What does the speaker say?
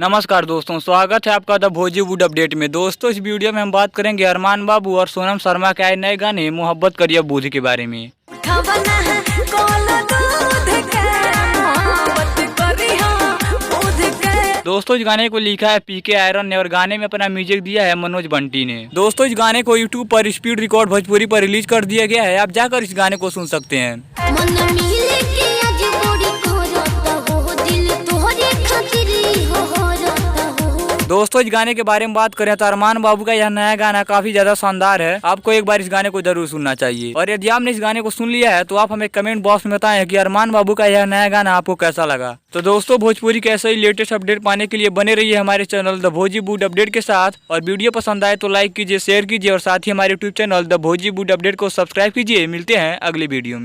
नमस्कार दोस्तों, स्वागत है आपका द भोजीवुड अपडेट में। दोस्तों, इस वीडियो में हम बात करेंगे अरमान बाबू और सोनम शर्मा के आए नए गाने मोहब्बत करिए बूझ के बारे में। दोस्तों, इस गाने को लिखा है पीके आयरन ने और गाने में अपना म्यूजिक दिया है मनोज बंटी ने। दोस्तों, इस गाने को यूट्यूब पर स्पीड रिकॉर्ड भोजपुरी पर रिलीज कर दिया गया है। आप जाकर इस गाने को सुन सकते हैं। दोस्तों, इस गाने के बारे में बात करें तो अरमान बाबू का यह नया गाना काफी ज्यादा शानदार है। आपको एक बार इस गाने को जरूर सुनना चाहिए। और यदि आपने इस गाने को सुन लिया है तो आप हमें कमेंट बॉक्स में बताएं कि अरमान बाबू का यह नया गाना आपको कैसा लगा। तो दोस्तों, भोजपुरी के ऐसे ही लेटेस्ट अपडेट पाने के लिए बने रहिए हमारे चैनल द भोजीवुड अपडेट के साथ। और वीडियो पसंद आए तो लाइक कीजिए, शेयर कीजिए और साथ ही हमारे यूट्यूब चैनल द भोजीवुड अपडेट को सब्सक्राइब कीजिए। मिलते हैं अगली वीडियो में।